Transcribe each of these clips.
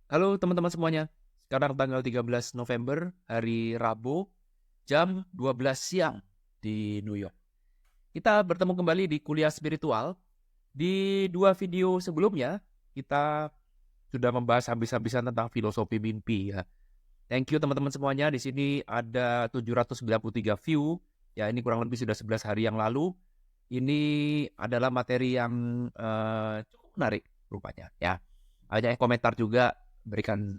Halo teman-teman semuanya. Sekarang tanggal 13 November, hari Rabu, jam 12 siang di New York. Kita bertemu kembali di kuliah spiritual. Di dua video sebelumnya, kita sudah membahas habis-habisan tentang filosofi mimpi ya. Thank you teman-teman semuanya. Di sini ada 793 view. Ya, ini kurang lebih sudah 11 hari yang lalu. Ini adalah materi yang cukup menarik rupanya ya. Banyak yang komentar juga, memberikan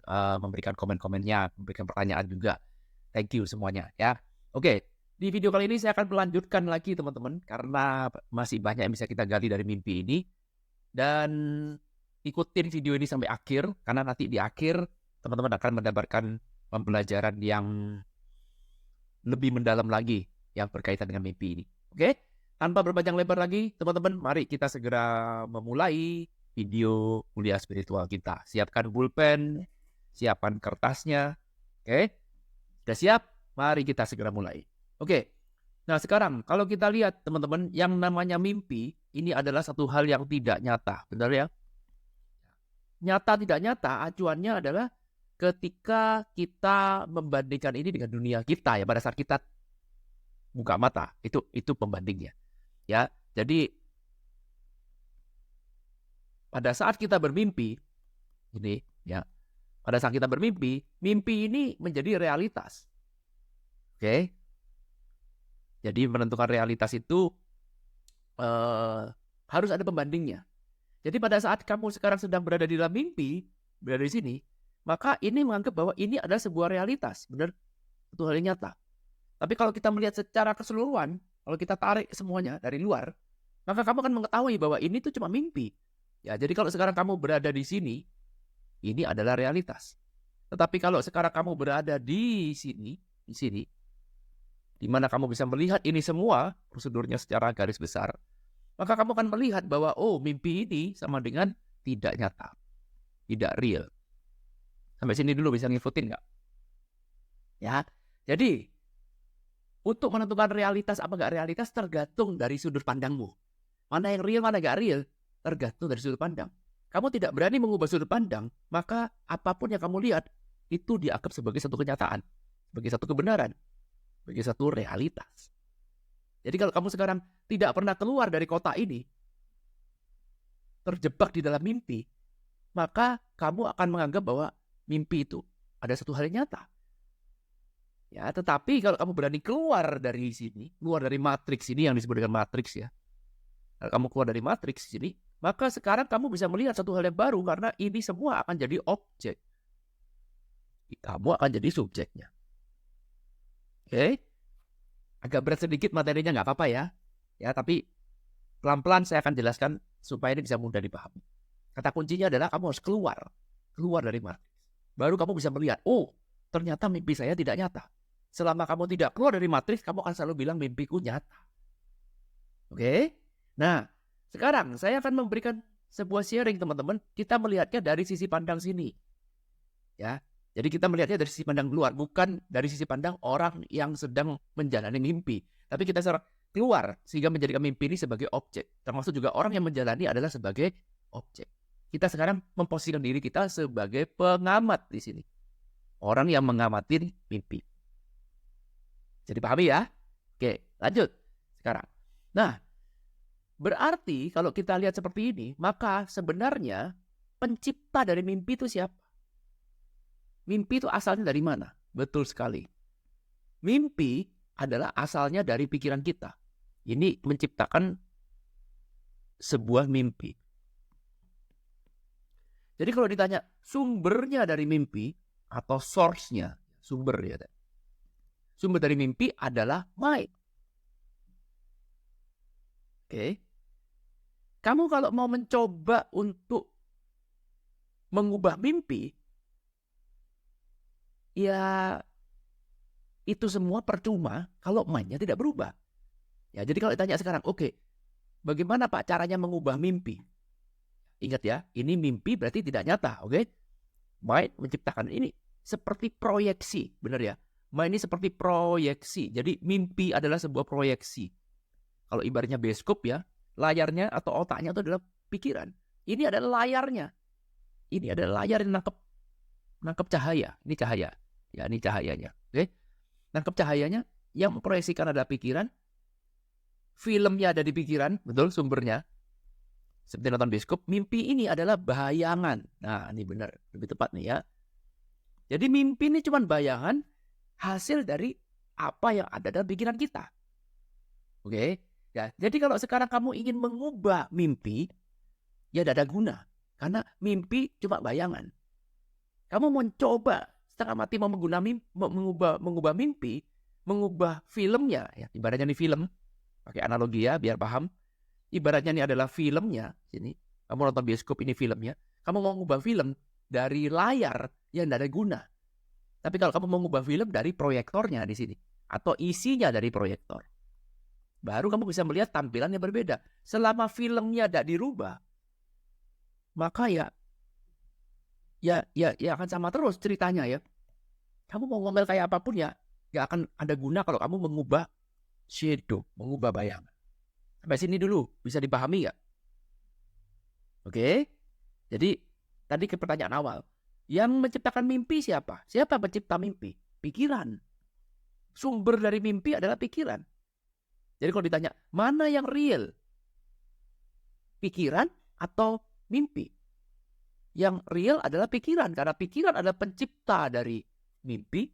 komen-komennya, memberikan pertanyaan juga. Thank you semuanya ya. Oke, di video kali ini saya akan melanjutkan lagi teman-teman karena masih banyak yang bisa kita gali dari mimpi ini, dan ikutin video ini sampai akhir karena nanti di akhir teman-teman akan mendapatkan pembelajaran yang lebih mendalam lagi yang berkaitan dengan mimpi ini. Oke? Tanpa berpanjang lebar lagi, teman-teman, mari kita segera memulai video kuliah spiritual kita. Siapkan pulpen, siapkan kertasnya. Oke? Sudah siap? Mari kita segera mulai. Oke. Nah, sekarang kalau kita lihat, teman-teman, yang namanya mimpi, ini adalah satu hal yang tidak nyata. Benar ya? Nyata tidak nyata, acuannya adalah ketika kita membandingkan ini dengan dunia kita ya, pada saat kita buka mata, itu pembandingnya. Ya, jadi pada saat kita bermimpi, ini ya, pada saat kita bermimpi, mimpi ini menjadi realitas. Oke, jadi menentukan realitas itu harus ada pembandingnya. Jadi pada saat kamu sekarang sedang berada di dalam mimpi, berada di sini, maka ini menganggap bahwa ini adalah sebuah realitas, benar, itu hal yang nyata. Tapi kalau kita melihat secara keseluruhan, kalau kita tarik semuanya dari luar, maka kamu akan mengetahui bahwa ini tuh cuma mimpi. Ya, jadi kalau sekarang kamu berada di sini, ini adalah realitas. Tetapi kalau sekarang kamu berada di sini, di mana kamu bisa melihat ini semua prosedurnya secara garis besar, maka kamu akan melihat bahwa mimpi ini sama dengan tidak nyata, tidak real. Sampai sini dulu bisa ngikutin nggak? Ya, jadi untuk menentukan realitas apa nggak realitas tergantung dari sudut pandangmu. Mana yang real, mana nggak real, tergantung dari sudut pandang. Kamu tidak berani mengubah sudut pandang, maka apapun yang kamu lihat, itu dianggap sebagai satu kenyataan, sebagai satu kebenaran, sebagai satu realitas. Jadi kalau kamu sekarang tidak pernah keluar dari kota ini, terjebak di dalam mimpi, maka kamu akan menganggap bahwa mimpi itu ada satu hal yang nyata. Ya, tetapi kalau kamu berani keluar dari sini, keluar dari matriks ini yang disebut dengan matriks ya. Kalau kamu keluar dari matriks sini, maka sekarang kamu bisa melihat satu hal yang baru karena ini semua akan jadi objek. Kamu akan jadi subjeknya. Oke? Agak berat sedikit materinya, nggak apa-apa ya. Ya, tapi pelan-pelan saya akan jelaskan supaya ini bisa mudah dipahami. Kata kuncinya adalah kamu harus keluar dari matriks. Baru kamu bisa melihat, ternyata mimpi saya tidak nyata. Selama kamu tidak keluar dari matriks, kamu akan selalu bilang mimpiku nyata. Oke? Nah, sekarang saya akan memberikan sebuah sharing teman-teman. Kita melihatnya dari sisi pandang sini. Ya. Jadi kita melihatnya dari sisi pandang luar, bukan dari sisi pandang orang yang sedang menjalani mimpi. Tapi kita keluar sehingga menjadikan mimpi ini sebagai objek. Termasuk juga orang yang menjalani adalah sebagai objek. Kita sekarang memposisikan diri kita sebagai pengamat di sini. Orang yang mengamati mimpi. Jadi pahami ya? Oke, lanjut sekarang. Nah, berarti kalau kita lihat seperti ini, maka sebenarnya pencipta dari mimpi itu siapa? Mimpi itu asalnya dari mana? Betul sekali. Mimpi adalah asalnya dari pikiran kita. Ini menciptakan sebuah mimpi. Jadi kalau ditanya sumbernya dari mimpi atau source-nya, sumber dari mimpi adalah mind. Oke. Kamu kalau mau mencoba untuk mengubah mimpi, ya itu semua percuma kalau mind-nya tidak berubah. Ya, jadi kalau ditanya sekarang, bagaimana Pak caranya mengubah mimpi? Ingat ya, ini mimpi berarti tidak nyata, oke? Mind menciptakan ini seperti proyeksi, benar ya? Mind ini seperti proyeksi. Jadi mimpi adalah sebuah proyeksi. Kalau ibaratnya bioskop ya, layarnya atau otaknya itu adalah pikiran. Ini adalah layarnya. Ini adalah layar yang nangkep nangkep cahaya. Ini cahaya. Ya, ini cahayanya. Oke. Nangkep cahayanya, yang memproyeksikan adalah pikiran. Filmnya ada di pikiran, betul sumbernya. Seperti nonton bioskop, mimpi ini adalah bayangan. Nah, ini benar, lebih tepat nih ya. Jadi mimpi ini cuma bayangan hasil dari apa yang ada dalam pikiran kita. Oke? Ya, jadi kalau sekarang kamu ingin mengubah mimpi, ya tidak ada guna. Karena mimpi cuma bayangan. Kamu mau coba setengah mati mau mengubah mimpi, mengubah filmnya, ya ibaratnya ini film, pakai analogi ya biar paham. Ibaratnya ini adalah filmnya, sini. Kamu nonton bioskop ini filmnya. Kamu mau mengubah film dari layar yang tidak ada guna. Tapi kalau kamu mau mengubah film dari proyektornya di sini, atau isinya dari proyektor, baru kamu bisa melihat tampilan yang berbeda. Selama filmnya tidak dirubah, maka ya akan sama terus ceritanya ya. Kamu mau ngomel kayak apapun ya, gak akan ada guna kalau kamu mengubah shadow, mengubah bayangan. Sampai sini dulu, bisa dipahami gak? Oke, jadi tadi ke pertanyaan awal. Yang menciptakan mimpi siapa? Siapa pencipta mimpi? Pikiran. Sumber dari mimpi adalah pikiran. Jadi kalau ditanya, mana yang real? Pikiran atau mimpi? Yang real adalah pikiran. Karena pikiran adalah pencipta dari mimpi.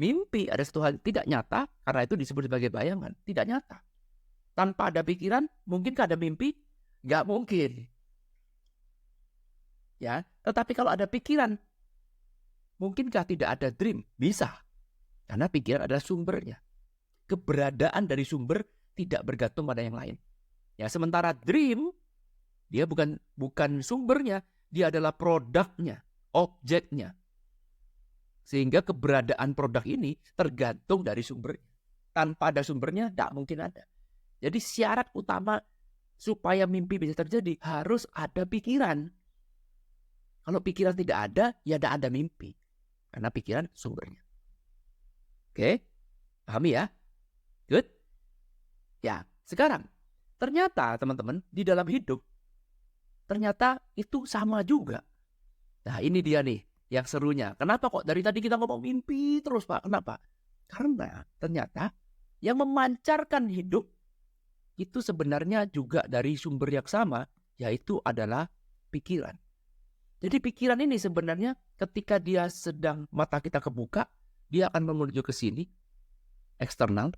Mimpi ada satu hal tidak nyata, karena itu disebut sebagai bayangan. Tidak nyata. Tanpa ada pikiran, mungkinkah ada mimpi? Gak mungkin. Ya, tetapi kalau ada pikiran, mungkinkah tidak ada dream? Bisa. Karena pikiran adalah sumbernya. Keberadaan dari sumber tidak bergantung pada yang lain. Ya, sementara dream, dia bukan sumbernya, dia adalah produknya, objeknya. Sehingga keberadaan produk ini tergantung dari sumbernya. Tanpa ada sumbernya, tidak mungkin ada. Jadi syarat utama supaya mimpi bisa terjadi, harus ada pikiran. Kalau pikiran tidak ada, ya tidak ada mimpi. Karena pikiran sumbernya. Oke? Pahami ya? Good? Ya, sekarang. Ternyata teman-teman, di dalam hidup, ternyata itu sama juga. Nah ini dia nih, yang serunya. Kenapa kok dari tadi kita ngomong mimpi terus Pak? Kenapa? Karena ternyata yang memancarkan hidup, itu sebenarnya juga dari sumber yang sama, yaitu adalah pikiran. Jadi pikiran ini sebenarnya ketika dia sedang mata kita kebuka, dia akan menuju ke sini, eksternal.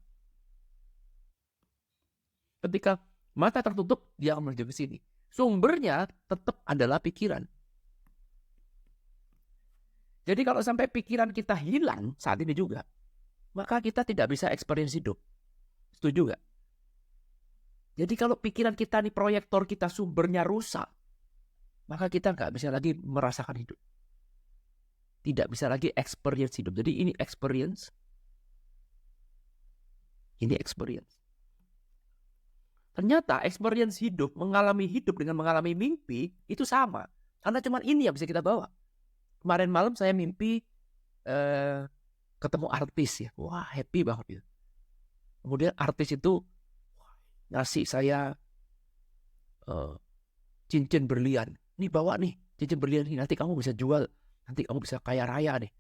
Ketika mata tertutup, dia akan menuju ke sini. Sumbernya tetap adalah pikiran. Jadi kalau sampai pikiran kita hilang saat ini juga, maka kita tidak bisa experience hidup. Setuju gak? Jadi kalau pikiran kita nih, proyektor kita sumbernya rusak, maka kita nggak bisa lagi merasakan hidup. Tidak bisa lagi experience hidup. Jadi ini experience. Ini experience. Ternyata experience hidup, mengalami hidup dengan mengalami mimpi, itu sama. Karena cuma ini yang bisa kita bawa. Kemarin malam saya mimpi ketemu artis ya. Wah, happy banget. Kemudian artis itu ngasih saya cincin berlian. Nih bawa nih, cincin berlian ini. Nanti kamu bisa jual. Nanti kamu bisa kaya raya nih.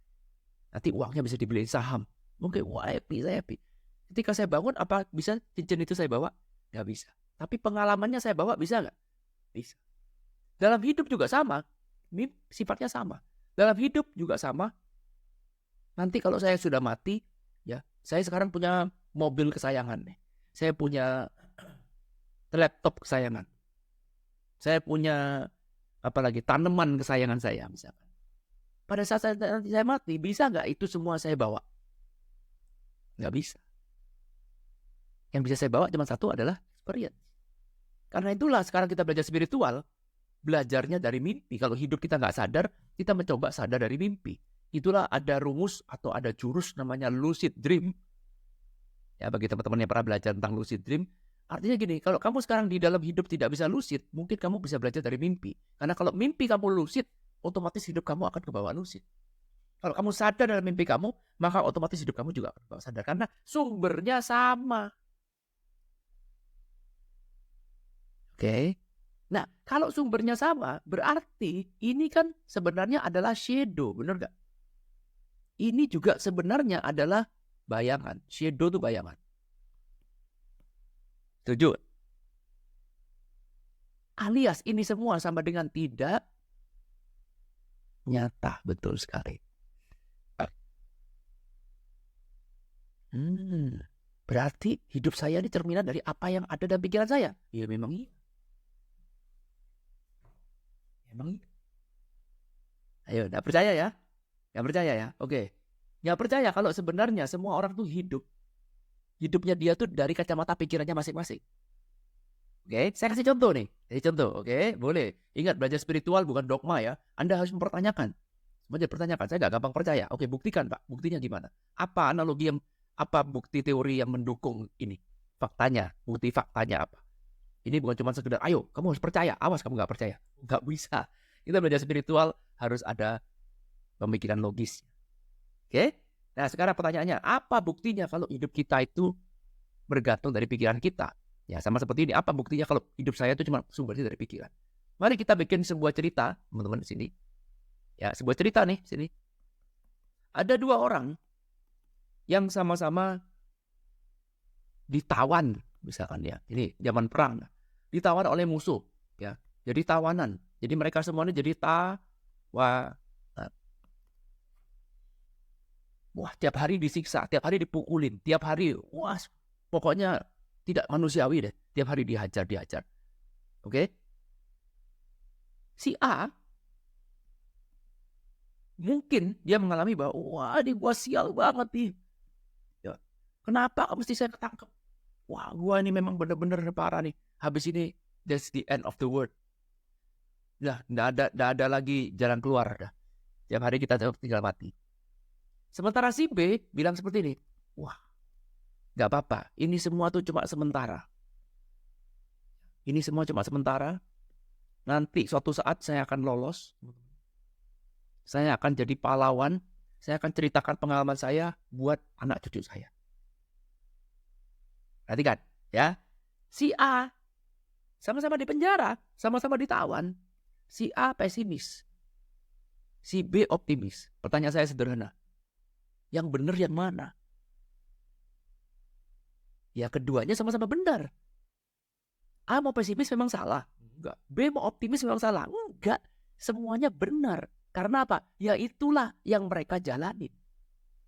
Nanti uangnya bisa dibeliin saham. Mungkin wah happy, saya happy. Ketika saya bangun, apa bisa cincin itu saya bawa? Gak bisa. Tapi pengalamannya saya bawa bisa gak? Bisa. Dalam hidup juga sama. Sifatnya sama. Dalam hidup juga sama. Nanti kalau saya sudah mati, ya, saya sekarang punya mobil kesayangan nih. Saya punya laptop kesayangan. Saya punya apalagi tanaman kesayangan saya misalkan. Pada saat saya mati, bisa nggak itu semua saya bawa? Nggak bisa. Yang bisa saya bawa cuma satu adalah experience. Karena itulah sekarang kita belajar spiritual, belajarnya dari mimpi. Kalau hidup kita nggak sadar, kita mencoba sadar dari mimpi. Itulah ada rumus atau ada jurus namanya lucid dream. Ya, bagi teman-teman yang pernah belajar tentang lucid dream, artinya gini, kalau kamu sekarang di dalam hidup tidak bisa lucid, mungkin kamu bisa belajar dari mimpi. Karena kalau mimpi kamu lucid, otomatis hidup kamu akan kebawa lucid. Kalau kamu sadar dalam mimpi kamu, maka otomatis hidup kamu juga akan kebawa sadar. Karena sumbernya sama. Oke. Nah, kalau sumbernya sama, berarti ini kan sebenarnya adalah shadow, benar nggak? Ini juga sebenarnya adalah bayangan. Shadow itu bayangan. Setuju? Alias ini semua sama dengan tidak nyata. Betul sekali. Berarti hidup saya ini cerminan dari apa yang ada dalam pikiran saya. Ya memang iya. Memang iya. Ayo, nggak percaya ya? Nggak percaya ya? Oke. Nggak percaya kalau sebenarnya semua orang tuh hidupnya dia tuh dari kacamata pikirannya masing-masing. Oke, saya kasih contoh nih. Kasih contoh, oke? Boleh. Ingat, belajar spiritual bukan dogma ya. Anda harus mempertanyakan. Semuanya pertanyakan. Saya nggak gampang percaya. Oke, buktikan Pak. Buktinya gimana? Apa analogi apa bukti teori yang mendukung ini? Faktanya, bukti faktanya apa? Ini bukan cuma sekedar, ayo kamu harus percaya. Awas kamu nggak percaya. Nggak bisa. Kita belajar spiritual harus ada pemikiran logis. Oke? Nah, sekarang pertanyaannya, apa buktinya kalau hidup kita itu bergantung dari pikiran kita? Ya, sama seperti ini. Apa buktinya kalau hidup saya itu cuma sumbernya dari pikiran? Mari kita bikin sebuah cerita, teman-teman di sini. Ya, sebuah cerita nih, sini. Ada dua orang yang sama-sama ditawan, misalkan ya. Ini zaman perang. Ditawan oleh musuh, ya. Jadi tawanan. Jadi mereka semuanya jadi tawanan. Wah, tiap hari disiksa, tiap hari dipukulin, tiap hari, wah, pokoknya tidak manusiawi deh. Tiap hari dihajar. Oke? Si A, mungkin dia mengalami bahwa, wah, ini gua sial banget nih. Ya. Kenapa mesti saya ketangkep? Wah, gua ini memang bener-bener parah nih. Habis ini, that's the end of the world. Nah, nggak ada lagi jalan keluar. Dah. Tiap hari kita tinggal mati. Sementara si B bilang seperti ini, wah, nggak apa-apa, ini semua tuh cuma sementara. Ini semua cuma sementara. Nanti suatu saat saya akan lolos. Saya akan jadi pahlawan. Saya akan ceritakan pengalaman saya buat anak cucu saya. Perhatikan, ya. Si A sama-sama di penjara, sama-sama ditawan. Si A pesimis. Si B optimis. Pertanyaan saya sederhana. Yang benar yang mana? Ya keduanya sama-sama benar. A mau pesimis memang salah. Enggak. B mau optimis memang salah. Enggak. Semuanya benar. Karena apa? Ya itulah yang mereka jalani.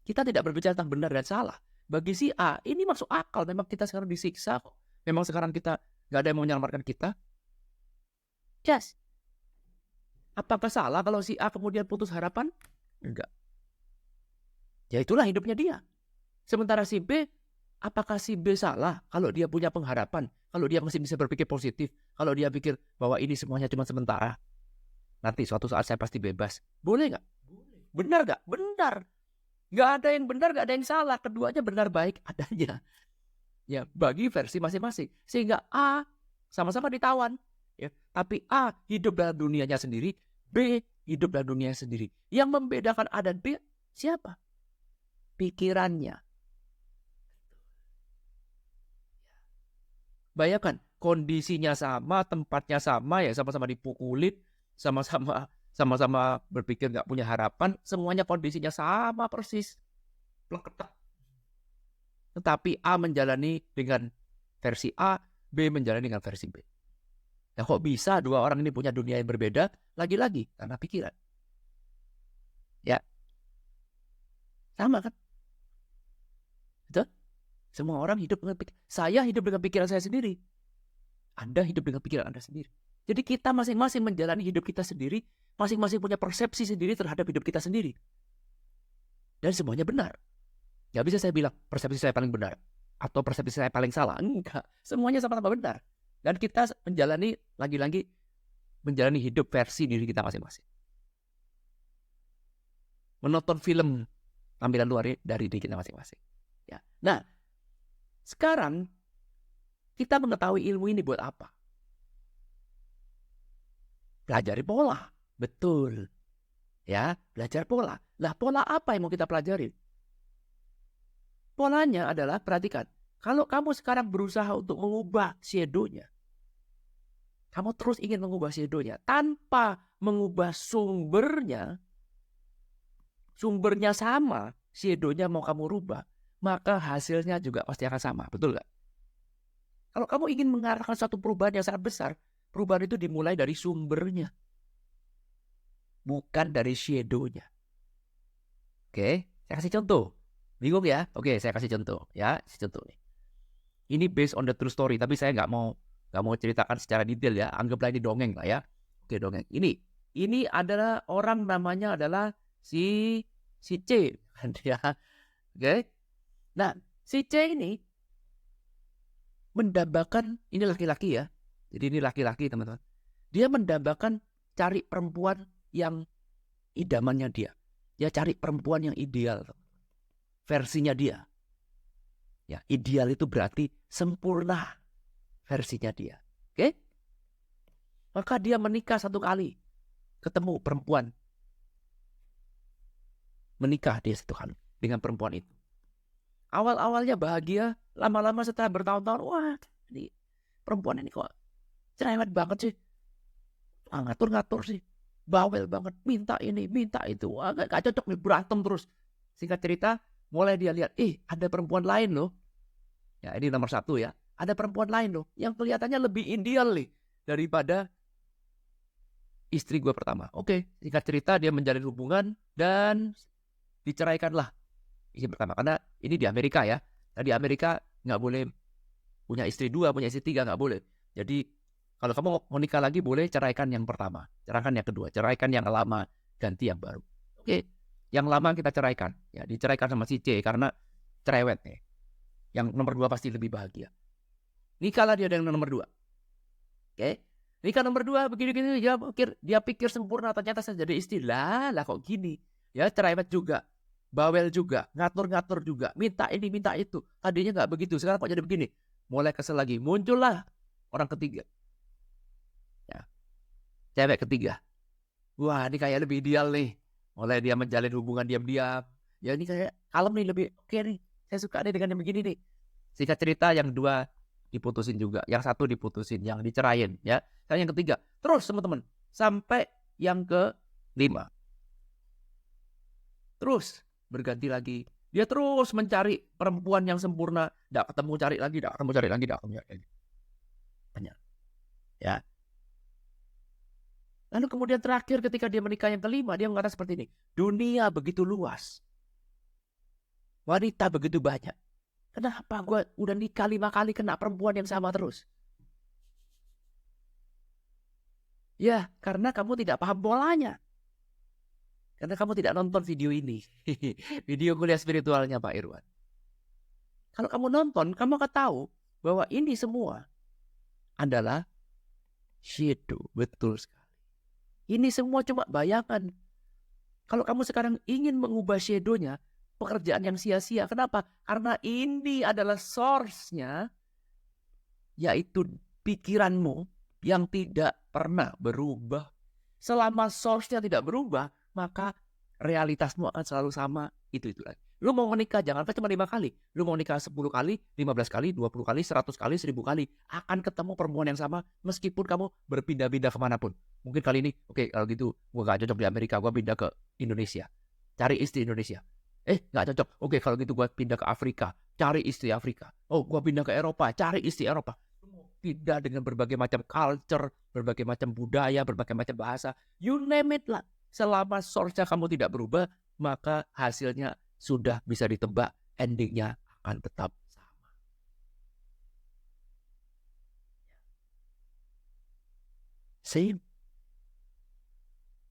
Kita tidak berbicara tentang benar dan salah. Bagi si A, ini masuk akal. Memang kita sekarang disiksa kok. Memang sekarang kita nggak ada yang mau menyelamatkan kita. Yes. Apakah salah kalau si A kemudian putus harapan? Enggak. Ya itulah hidupnya dia. Sementara si B, apakah si B salah kalau dia punya pengharapan? Kalau dia masih bisa berpikir positif? Kalau dia pikir bahwa ini semuanya cuma sementara? Nanti suatu saat saya pasti bebas. Boleh nggak? Benar nggak? Benar. Nggak ada yang benar, nggak ada yang salah. Keduanya benar baik adanya. Ya, bagi versi masing-masing. Sehingga A sama-sama ditawan. Ya, tapi A hidup dalam dunianya sendiri, B hidup dalam dunianya sendiri. Yang membedakan A dan B siapa? Pikirannya. Bayangkan, kondisinya sama, tempatnya sama, ya sama-sama dipukulin, sama-sama berpikir nggak punya harapan, semuanya kondisinya sama persis. Plek-ketek. Tetapi A menjalani dengan versi A, B menjalani dengan versi B. Nah, kok bisa dua orang ini punya dunia yang berbeda? Lagi-lagi karena pikiran. Ya, sama kan? Betul? Semua orang hidup dengan pikiran. Saya hidup dengan pikiran saya sendiri. Anda hidup dengan pikiran Anda sendiri. Jadi kita masing-masing menjalani hidup kita sendiri, masing-masing punya persepsi sendiri terhadap hidup kita sendiri. Dan semuanya benar. Gak bisa saya bilang persepsi saya paling benar atau persepsi saya paling salah. Enggak. Semuanya sama-sama benar. Dan kita menjalani, lagi-lagi menjalani hidup versi diri kita masing-masing. Menonton film tampilan luar dari diri kita masing-masing. Ya. Nah, sekarang kita mengetahui ilmu ini buat apa? Pelajari pola. Betul. Ya, belajar pola. Lah, pola apa yang mau kita pelajari? Polanya adalah, perhatikan, kalau kamu sekarang berusaha untuk mengubah shadow-nya, kamu terus ingin mengubah shadow-nya tanpa mengubah sumbernya sama, shadow-nya mau kamu rubah, maka hasilnya juga pasti akan sama, betul nggak? Kalau kamu ingin mengarahkan satu perubahan yang sangat besar, perubahan itu dimulai dari sumbernya, bukan dari shadow-nya. Oke, saya kasih contoh. Bingung ya? Oke, saya kasih contoh ya, kasih contoh nih. Ini based on the true story, tapi saya nggak mau ceritakan secara detail ya. Anggaplah ini dongeng lah ya. Oke, dongeng. Ini adalah orang namanya adalah si C, ya. Oke. Nah, si C ini mendambakan, ini laki-laki ya. Jadi ini laki-laki teman-teman. Dia mendambakan cari perempuan yang idamannya dia. Dia cari perempuan yang ideal. Versinya dia. Ya, ideal itu berarti sempurna versinya dia. Oke? Maka dia menikah satu kali. Ketemu perempuan. Menikah dia satu kali dengan perempuan itu. Awal-awalnya bahagia, lama-lama setelah bertahun-tahun, wah, ini perempuan ini kok cerewet banget sih. Ngatur-ngatur sih. Bawel banget, minta ini, minta itu. Wah, gak cocok nih, berantem terus. Singkat cerita, mulai dia lihat, ada perempuan lain loh. Ya, ini nomor satu ya. Ada perempuan lain loh, yang kelihatannya lebih ideal nih daripada istri gue pertama. Oke, singkat cerita dia menjalin hubungan dan diceraikanlah istri pertama. Karena ini di Amerika ya. Nah, di Amerika nggak boleh punya istri dua, punya istri tiga, nggak boleh. Jadi kalau kamu mau nikah lagi boleh ceraikan yang pertama, ceraikan yang kedua, ceraikan yang lama, ganti yang baru. Oke, yang lama kita ceraikan. Ya, diceraikan sama si C karena cerewet nih. Yang nomor 2 pasti lebih bahagia. Nikahlah dia dengan nomor 2. Oke, nikah nomor 2 begini-gini dia pikir sempurna, ternyata saya jadi istri. Lah kok gini? Ya, cerewet juga, bawel juga, ngatur-ngatur juga, minta ini minta itu. Tadinya nggak begitu, sekarang kok jadi begini? Mulai kesel lagi, muncullah orang ketiga. Ya, cewek ketiga. Wah, ini kayak lebih ideal nih. Mulai dia menjalin hubungan diam-diam. Ya ini kayak kalem nih, lebih oke nih. Saya suka nih dengan yang begini nih. Singkat cerita yang 2 diputusin juga, yang 1 diputusin, yang dicerain ya. Dan yang ketiga, terus teman-teman, sampai yang ke-5. Terus berganti lagi. Dia terus mencari perempuan yang sempurna, enggak ketemu, cari lagi, enggak ketemu, cari lagi, enggak ketemu, cari lagi. Banyak. Ya. Lalu kemudian terakhir ketika dia menikah yang ke-5, dia mengatakan seperti ini. Dunia begitu luas. Wanita begitu banyak. Kenapa gue udah nikah 5 kali kena perempuan yang sama terus? Ya, karena kamu tidak paham polanya. Karena kamu tidak nonton video ini. Video kuliah spiritualnya Pak Irwan. Kalau kamu nonton, kamu akan tahu bahwa ini semua adalah shadow. Betul sekali. Ini semua cuma bayangan. Kalau kamu sekarang ingin mengubah shadow-nya, pekerjaan yang sia-sia. Kenapa? Karena ini adalah source-nya, yaitu pikiranmu yang tidak pernah berubah. Selama source-nya tidak berubah, maka realitasmu akan selalu sama. Itu lagi. Lu mau menikah jangan cuma 5 kali. Lu mau nikah 10 kali, 15 kali, 20 kali, 100 kali, 1000 kali. Akan ketemu perempuan yang sama meskipun kamu berpindah-pindah kemanapun. Mungkin kali ini, oke, kalau gitu gue gak cocok di Amerika, gue pindah ke Indonesia. Cari istri Indonesia. Gak cocok. Oke, kalau gitu gue pindah ke Afrika. Cari istri Afrika. Oh, gue pindah ke Eropa. Cari istri Eropa. Pindah dengan berbagai macam culture, berbagai macam budaya, berbagai macam bahasa. You name it lah. Selama source-nya kamu tidak berubah, maka hasilnya sudah bisa ditebak. Endingnya akan tetap sama. Same.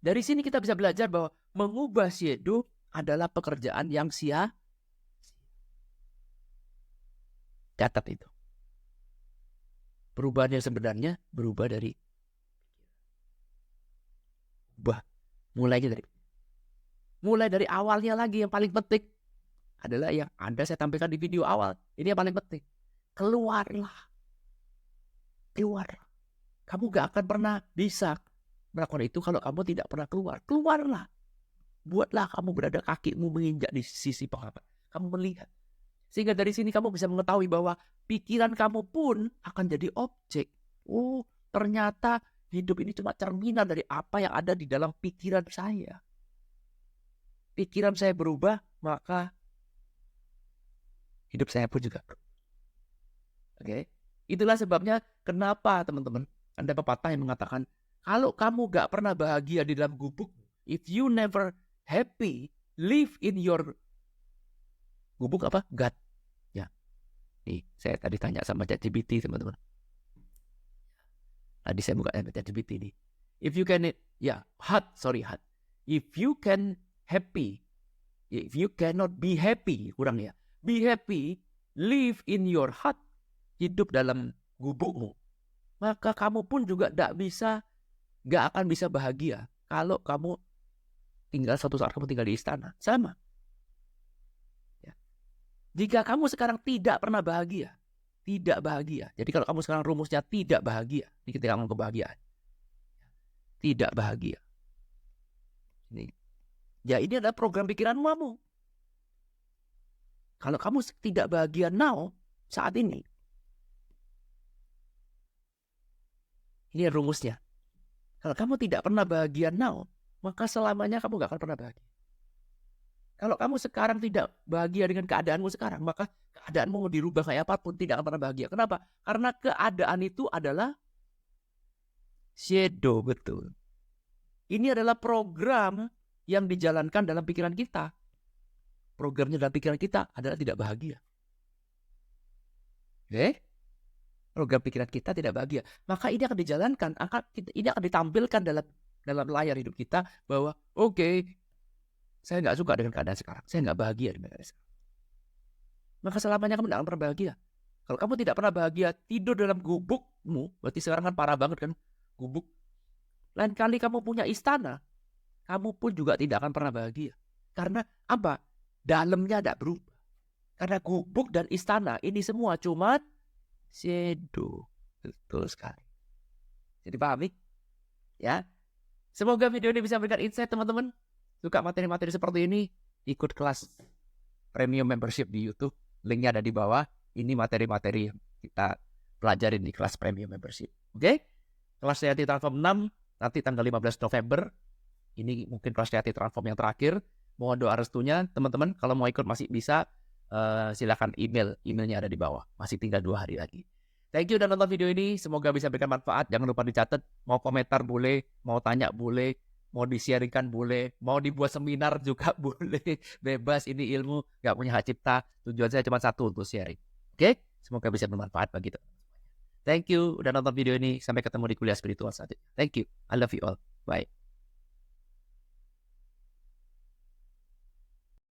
Dari sini kita bisa belajar bahwa mengubah shadow adalah pekerjaan yang sia. Catat itu. Perubahan yang sebenarnya berubah dari mulai dari awalnya lagi. Yang paling penting adalah yang Anda saya tampilkan di video awal. Ini yang paling penting. Keluarlah. Kamu gak akan pernah bisa melakukan itu kalau kamu tidak pernah keluar. Keluarlah. Buatlah kamu berada kakimu menginjak di sisi pengharapan. Kamu melihat. Sehingga dari sini kamu bisa mengetahui bahwa pikiran kamu pun akan jadi objek. Oh, ternyata hidup ini cuma cerminan dari apa yang ada di dalam pikiran saya. Pikiran saya berubah, maka hidup saya pun juga berubah. Oke? Itulah sebabnya kenapa teman-teman, ada pepatah yang mengatakan, kalau kamu gak pernah bahagia di dalam gubuk, if you never happy, live in your gubuk apa? God. Ya. Nih, saya tadi tanya sama ChatGPT, teman-teman. Tadi saya buka ChatGPT nih. If you can, hot. If you can happy, if you cannot be happy, kurang ya. Be happy, live in your heart, hidup dalam gubukmu. Maka kamu pun juga gak akan bisa bahagia kalau kamu suatu saat kamu tinggal di istana. Sama. Ya. Jika kamu sekarang tidak pernah bahagia, tidak bahagia. Jadi kalau kamu sekarang rumusnya tidak bahagia, ini ketika ngomong kebahagiaan. Tidak bahagia. Ini. Ya, ini adalah program pikiranmu kamu. Kalau kamu tidak bahagia now, saat ini. Ini rumusnya. Kalau kamu tidak pernah bahagia now, maka selamanya kamu gak akan pernah bahagia. Kalau kamu sekarang tidak bahagia dengan keadaanmu sekarang, maka keadaanmu mau dirubah kayak apapun tidak akan pernah bahagia. Kenapa? Karena keadaan itu adalah shadow, betul. Ini adalah program yang dijalankan dalam pikiran kita. Programnya dalam pikiran kita adalah tidak bahagia. Oke? Program pikiran kita tidak bahagia. Maka ini akan dijalankan, ini akan ditampilkan dalam layar hidup kita bahwa oke, saya nggak suka dengan keadaan sekarang. Saya nggak bahagia dengan keadaan sekarang. Maka selamanya kamu tidak akan pernah bahagia. Kalau kamu tidak pernah bahagia, tidur dalam gubukmu, berarti sekarang kan parah banget kan, gubuk. Lain kali kamu punya istana, kamu pun juga tidak akan pernah bahagia. Karena apa? Dalamnya tidak berubah. Karena gubuk dan istana ini semua cuma shadow. Betul sekali. Jadi pahami? Ya. Semoga video ini bisa memberikan insight teman-teman. Suka materi-materi seperti ini, ikut kelas premium membership di YouTube. Linknya ada di bawah. Ini materi-materi yang kita pelajarin di kelas premium membership. Oke? Kelas Reality Transform 6 nanti tanggal 15 November. Ini mungkin kelas Reality Transform yang terakhir. Mohon doa restunya teman-teman. Kalau mau ikut masih bisa. Silakan emailnya ada di bawah. Masih tinggal 2 hari lagi. Thank you udah nonton video ini. Semoga bisa berikan manfaat. Jangan lupa dicatat. Mau komentar boleh, mau tanya boleh, mau di-sharingkan boleh, mau dibuat seminar juga boleh. Bebas, ini ilmu, gak punya hak cipta. Tujuan saya cuma satu, untuk sharing. Oke? Semoga bisa bermanfaat bagi teman-teman. Thank you udah nonton video ini. Sampai ketemu di kuliah spiritual selanjutnya. Thank you. I love you all. Bye.